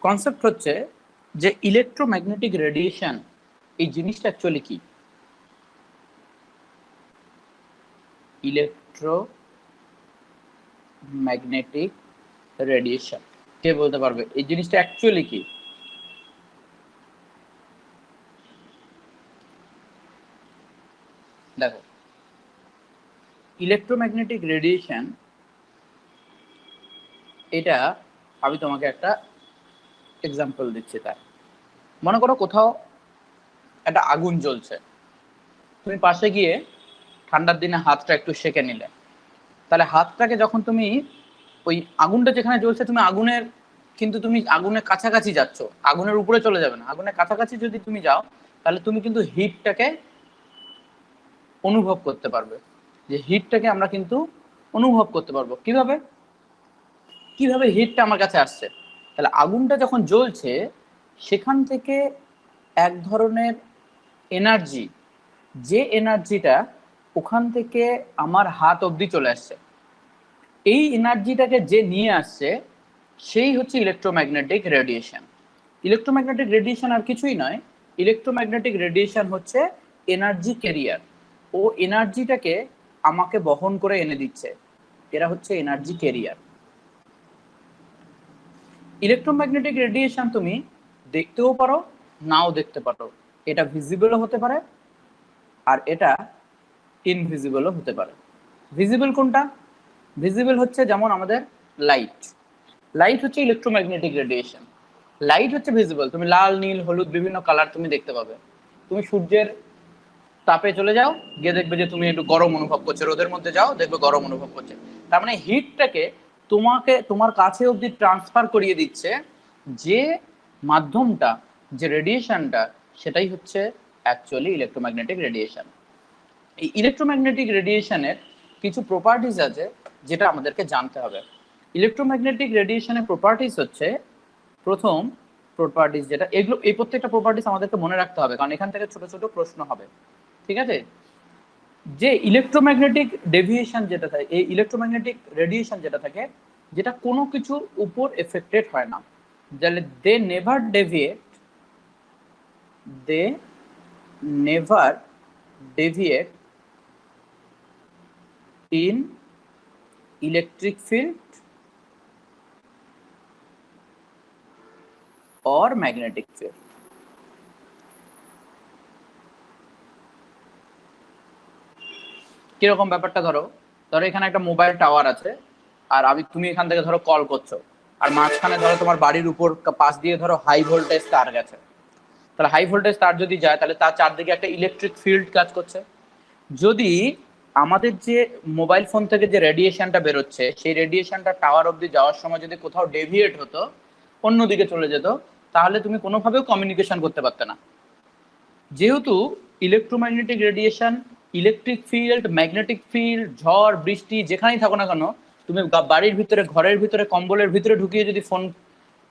Concept হচ্ছে যে electromagnetic radiation এই জিনিসটা অ্যাকচুয়ালি কি। ইলেকট্রোম্যাগনেটিক রেডিয়েশন কে বলতে পারবে এই জিনিসটা অ্যাকচুয়ালি কি? দেখো, ইলেকট্রোম্যাগনেটিক রেডিয়েশন এটা আমি তোমাকে একটা এক্সাম্পল দিচ্ছি। তার মনে করো কোথাও একটা আগুন জ্বলছে, তুমি পাশে গিয়ে ঠান্ডার দিনে হাতটা একটু সেঁকে নিলে, তাহলে হাতটাকে যখন তুমি ওই আগুনটা যেখানে জ্বলছে তুমি আগুনের কাছাকাছি যাচ্ছ, আগুনের উপরে চলে যাবে না, আগুনের কাছাকাছি যদি তুমি যাও তাহলে তুমি কিন্তু হিটটাকে অনুভব করতে পারবে। যে হিটটাকে আমরা কিন্তু অনুভব করতে পারবো কিভাবে কিভাবে হিটটা আমার কাছে আসছে। তাহলে আগুনটা যখন জ্বলছে সেখান থেকে এক ধরনের এনার্জি, যে এনার্জিটা ওখান থেকে আমার হাত অবধি চলে আসছে, এই এনার্জিটাকে যে নিয়ে আসছে সেই হচ্ছে ইলেকট্রোম্যাগনেটিক রেডিয়েশন। ইলেকট্রোম্যাগনেটিক রেডিয়েশন আর কিছুই নয়, ইলেকট্রোম্যাগনেটিক রেডিয়েশন হচ্ছে এনার্জি ক্যারিয়ার। ও এনার্জিটাকে আমাকে বহন করে এনে দিচ্ছে, এরা হচ্ছে এনার্জি ক্যারিয়ার। ইলেকট্রোম্যাগনেটিক রেডিয়েশন তুমি দেখতেও পারো, নাও দেখতে পারো। এটা ভিজিবলও হতে পারে আর এটা ইনভিজিবলও হতে পারে। ভিজিবল কোনটা? ভিজিবল হচ্ছে যেমন আমাদের লাইট। লাইট হচ্ছে ইলেকট্রোম্যাগনেটিক রেডিয়েশন। লাইট হচ্ছে ভিজিবল, তুমি লাল নীল হলুদ বিভিন্ন কালার তুমি দেখতে পাবে। তুমি সূর্যের তাপে চলে যাও, গিয়ে দেখবে যে তুমি একটু গরম অনুভব করছো, রোদের মধ্যে যাও দেখবে গরম অনুভব করছে। তার মানে হিটটাকে তোমার কাছে অবধি ট্রান্সফার করিয়ে দিচ্ছে যে মাধ্যমটা, যে রেডিয়েশনটা, সেটাই হচ্ছে অ্যাকচুয়ালি ইলেকট্রোম্যাগনেটিক রেডিয়েশন। এই ইলেকট্রোম্যাগনেটিক রেডিয়েশনের কিছু প্রপার্টিজ আছে যেটা আমাদেরকে জানতে হবে। ইলেকট্রোম্যাগনেটিক রেডিয়েশনের প্রপার্টিজ হচ্ছে, প্রথম প্রপার্টিজ যেটা, এই প্রত্যেকটা প্রপার্টিজ আমাদেরকে মনে রাখতে হবে কারণ এখান থেকে ছোট ছোট প্রশ্ন হবে, ঠিক আছে? যে ইলেকট্রোম্যাগনেটিক ডেভিয়েশন যেটা থাকে, এই ইলেকট্রোম্যাগনেটিক রেডিয়েশন যেটা থাকে, যেটা কোনো কিছুর উপর এফেক্টেড হয় না, তাহলে they never deviate in electric field or magnetic field। কিরকম ব্যাপারটা, ধরো এখানে একটা মোবাইল টাওয়ার আছে আর তুমি এখান থেকে ধরো কল করছো, আর মাঝখানে ধরো তোমার বাড়ির উপর পাশ দিয়ে ধরো হাই ভোল্টেজ তার গেছে। তাহলে হাই ভোল্টেজ তার যদি যায় তাহলে তার চারদিকে একটা ইলেকট্রিক ফিল্ড কাজ করছে। যদি আমাদের যে মোবাইল ফোন থেকে যে রেডিয়েশনটা বেরোচ্ছে সেই রেডিয়েশনটা টাওয়ার অবধি যাওয়ার সময় যদি কোথাও ডেভিয়েট হতো, অন্যদিকে চলে যেত, তাহলে তুমি কোনোভাবেও কমিউনিকেশন করতে পারতে না। যেহেতু electromagnetic radiation, electric field, magnetic field, ঝড় বৃষ্টি যেখানেই থাকো না কেন, তুমি বাড়ির ভিতরে, ঘরের ভিতরে, কম্বলের ভিতরে ঢুকিয়ে যদি ফোন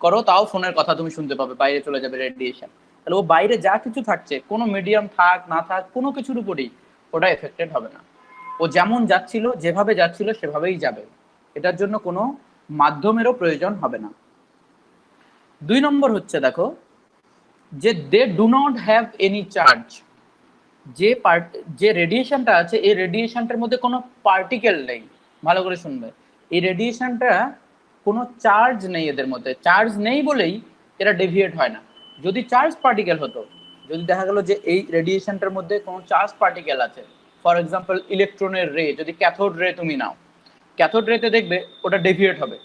করো তাও ফোনের কথা তুমি শুনতে পাবে, বাইরে চলে যাবে রেডিয়েশন। তাহলে ও বাইরে যা কিছু থাকছে, কোনো মিডিয়াম থাক না থাক, কোনো কিছুর উপরেই ওটা এফেক্টেড হবে না। ও যেমন যাচ্ছিল, যেভাবে যাচ্ছিল সেভাবেই যাবে, এটার জন্য কোনো মাধ্যমেরও প্রয়োজন হবে না। 2 নম্বর হচ্ছে, দেখো যে they do not have any charge. যে রেডিয়েশনটা আছে এই রেডিয়েশনটার মধ্যে কোনো পার্টিকেল নেই। ভালো করে শুনবে, এই রেডিয়েশনটা কোনো চার্জ নেই, এদের মধ্যে চার্জ নেই বলেই এরা ডেভিয়েট হয় না। যদি চার্জ পার্টিকেল হতো, যদি দেখা গেল যে এই রেডিয়েশনটার মধ্যে কোনো চার্জ পার্টিকেল আছে, ফর এক্সাম্পল ইলেকট্রনের রে, যদি ক্যাথোড রে তুমি নাও, ক্যাথোড রেতে দেখবে ওটা ডেভিয়েট হবে,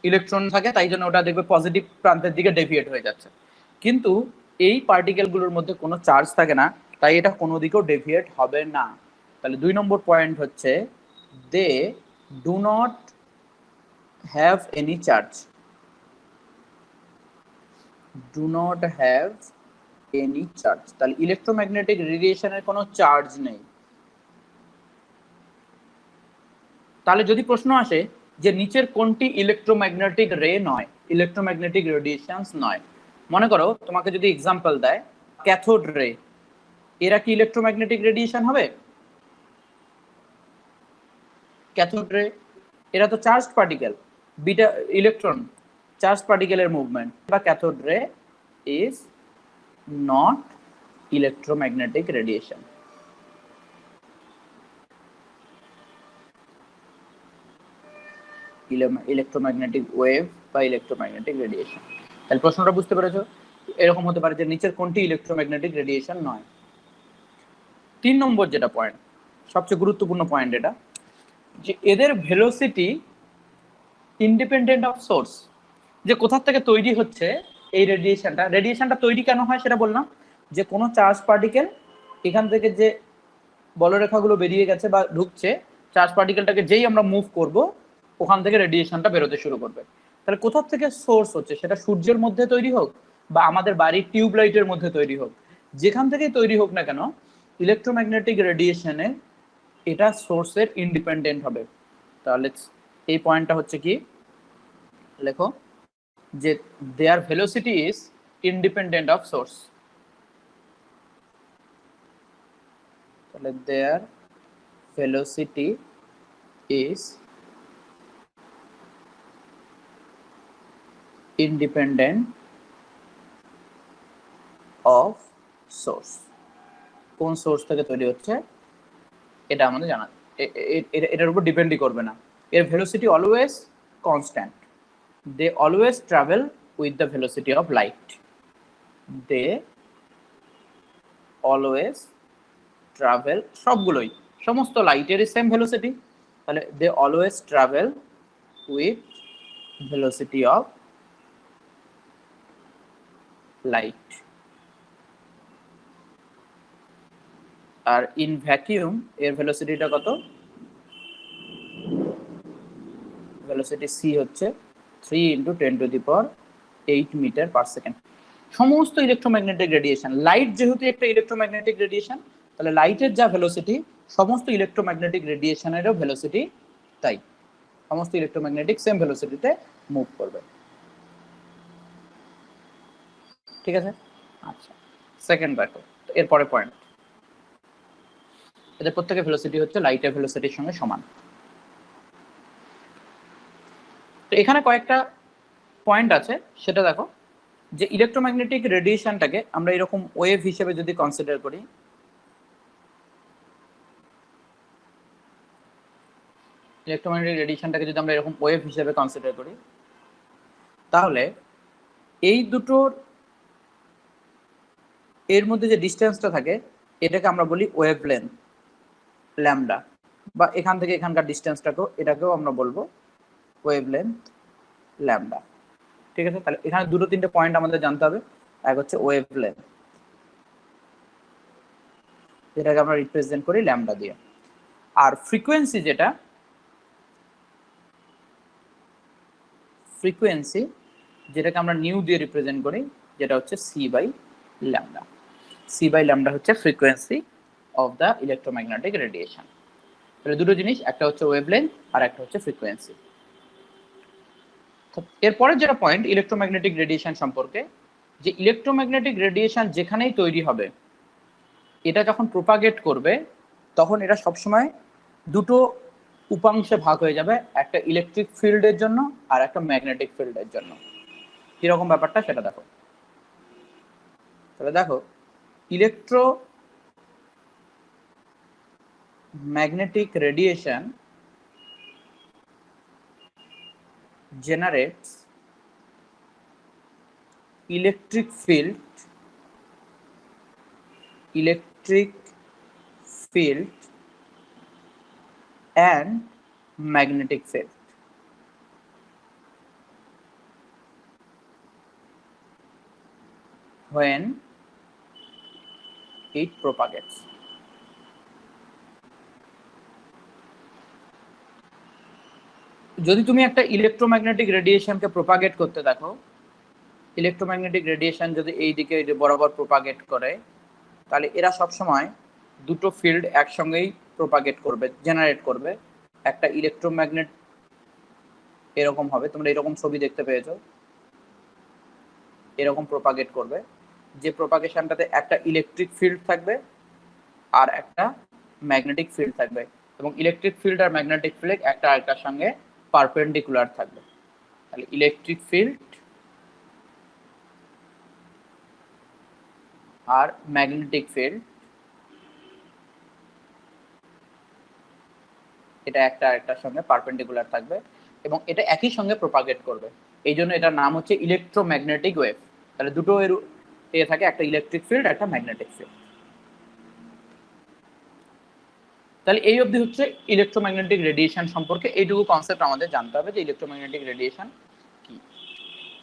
ইলেকট্রন থাকে তাই জন্য ওটা দেখবে পজিটিভ প্রান্তের দিকে ডেভিয়েট হয়ে যাচ্ছে। কিন্তু এই পার্টিকেলগুলোর মধ্যে কোনো চার্জ থাকে না, তাই এটা কোনো দিকেও ডেভিয়েট হবে না। তাহলে 2 নম্বর পয়েন্ট হচ্ছে they do not have any charge. Do not have any charge, তাহলে ইলেকট্রোম্যাগনেটিক রেডিয়েশনের কোনো চার্জ নেই। তাহলে যদি প্রশ্ন আসে যে নিচের কোনটি ইলেকট্রোম্যাগনেটিক রে নয়, ইলেকট্রোম্যাগনেটিক রেডিয়েশনস নয়, মনে করো তোমাকে যদি এক্সাম্পল দেয় ক্যাথোড রে, এরা কি ইলেকট্রোম্যাগনেটিক রেডিয়েশন হবে? ক্যাথোড রে এরা তো charged particle, beta electron, charge পার্টিকেলের মুভমেন্ট বা cathode ray is not electromagnetic radiation. Electromagnetic wave বা ইলেকট্রোম্যাগনেটিক রেডিয়েশন। তাহলে প্রশ্নটা বুঝতে পেরেছো? এরকম হতে পারে যে নিচের কোনটি ইলেকট্রোম্যাগনেটিক রেডিয়েশন নয়। 3 নম্বর যেটা পয়েন্ট, সবচেয়ে গুরুত্বপূর্ণ পয়েন্ট এটা, যে এদের ভেলোসিটি ইন্ডিপেন্ডেন্ট অফ সোর্স। যে কোথা থেকে তৈরি হচ্ছে এই রেডিয়েশনটা তৈরি কেন হয় সেটা বললাম, যে কোনো চার্জ পার্টিকেল এখান থেকে যে বলরেখাগুলো বেরিয়ে গেছে বা ঢুকছে, চার্জ পার্টিকেলটাকে যেই আমরা মুভ করব ওখান থেকে রেডিয়েশনটা বেরোতে শুরু করবে। তাহলে কোথা থেকে সোর্স হচ্ছে, সেটা সূর্যের মধ্যে তৈরি হোক বা আমাদের বাড়ির টিউবলাইটের মধ্যে তৈরি হোক, যেখান থেকেই তৈরি হোক না কেন, ইলেকট্রোম্যাগনেটিক রেডিয়েশনে এটা সোর্সের ইন্ডিপেন্ডেন্ট হবে। তাহলে এই পয়েন্টটা হচ্ছে কি, লেখো যে their velocity is independent of source. তাহলে their velocity is independent of source. কোন সোর্স থেকে তৈরি হচ্ছে এটা আমাদের জানা, এটার উপর ডিপেন্ডই করবে না। এর velocity always constant. They always travel with the velocity of light. They always travel, সবগুলোই, সমস্ত লাইটেরই সেম ভেলোসিটি। তাহলে they always travel with velocity of light. আর ইন ভ্যাকিউম এর ভেলোসিটিটা কত? ভেলোসিটি সি হচ্ছে 3 × 10⁸ মিটার পার সেকেন্ড। সমস্ত ইলেকট্রোম্যাগনেটিক রেডিয়েশন, লাইট যেহেতু একটা ইলেকট্রোম্যাগনেটিক রেডিয়েশন, তাহলে লাইটের যা ভেলোসিটি সমস্ত ইলেকট্রোম্যাগনেটিক রেডিয়েশনেরও ভেলোসিটি তাই। সমস্ত ইলেকট্রোম্যাগনেটিক সেম ভেলোসিটিতে মুভ করবে। ঠিক আছে? আচ্ছা, সেকেন্ড দেখো, এরপরে পয়েন্ট, এদের প্রত্যেকের ভেলোসিটি হচ্ছে লাইটের ভেলোসিটির সঙ্গে সমান। তো এখানে কয়েকটা পয়েন্ট আছে, সেটা দেখো, যে ইলেকট্রোম্যাগনেটিক রেডিয়েশনটাকে আমরা এরকম ওয়েভ হিসেবে যদি কনসিডার করি, ইলেকট্রোম্যাগনেটিক রেডিয়েশনটাকে যদি আমরা এরকম ওয়েভ হিসেবে কনসিডার করি, তাহলে এই দুটোর এর মধ্যে যে ডিস্টেন্সটা থাকে এটাকে আমরা বলি ওয়েভ লেন্থ ল্যামডা, বা এখান থেকে এখানকার এটাকেও আমরা বলবো ওয়েভ লেন্থ ল্যামডা। ঠিক আছে? তাহলে এখানে দুটো তিনটে পয়েন্ট আমাদের জানতে হবে। এক হচ্ছে ওয়েভ লেন্থ, যেটাকে আমরা রিপ্রেজেন্ট করি ল্যামডা দিয়ে, আর ফ্রিকোয়েন্সি যেটাকে আমরা নিউ দিয়ে রিপ্রেজেন্ট করি, যেটা হচ্ছে c/λ। c/λ হচ্ছে frequency of the electromagnetic radiation. তাহলে দুটো জিনিস, একটা হচ্ছে ওয়েভলেন্থ আর একটা হচ্ছে ফ্রিকোয়েন্সি। এরপরে যেটা পয়েন্ট ইলেকট্রোম্যাগনেটিক রেডিয়েশন সম্পর্কে, যে ইলেকট্রোম্যাগনেটিক রেডিয়েশন যেখানেই তৈরি হবে, এটা যখন প্রোপাগেট করবে তখন এটা সবসময় দুটো উপাংশে ভাগ হয়ে যাবে, একটা ইলেকট্রিক ফিল্ডের জন্য আর একটা ম্যাগনেটিক ফিল্ডের জন্য। কিরকম ব্যাপারটা সেটা দেখো। তাহলে দেখো, electromagnetic radiation generates electric field and magnetic field. When it propagates. যদি তুমি একটা ইলেকট্রোম্যাগনেটিক রেডিয়েশনকে প্রোপাগেট করতে দেখো, ইলেকট্রোম্যাগনেটিক রেডিয়েশন যদি এই দিকে বরাবর প্রোপাগেট করে, তাহলে এরা সবসময় দুটো ফিল্ড একসঙ্গেই প্রোপাগেট করবে, জেনারেট করবে। একটা ইলেকট্রোম্যাগনেট এরকম হবে, তোমরা এরকম ছবি দেখতে পেয়েছো, এরকম প্রোপাগেট করবে, যে প্রোপাগেশনটাতে একটা ইলেকট্রিক ফিল্ড থাকবে আর একটা ম্যাগনেটিক ফিল্ড থাকবে, এবং ইলেকট্রিক ফিল্ড আর ম্যাগনেটিক ফিল্ড একটা আরেকটার সঙ্গে পারপেন্ডিকুলার থাকবে। তাহলে ইলেকট্রিক ফিল্ড আর ম্যাগনেটিক ফিল্ড, এটা একটা আরেকটার সঙ্গে পারপেন্ডিকুলার থাকবে এবং এটা একই সঙ্গে প্রপাগেট করবে, এই জন্য এটার নাম হচ্ছে ইলেকট্রোম্যাগনেটিক ওয়েভ। তাহলে দুটো এর থাকে, একটা ইলেকট্রিক ফিল্ড, একটা ম্যাগনেটিক ফিল্ড। তাহলে এই অবধি হচ্ছে ইলেকট্রোম্যাগনেটিক রেডিয়েশন সম্পর্কে এইটুকু কনসেপ্ট আমাদের জানতে হবে, যে ইলেকট্রোম্যাগনেটিক রেডিয়েশন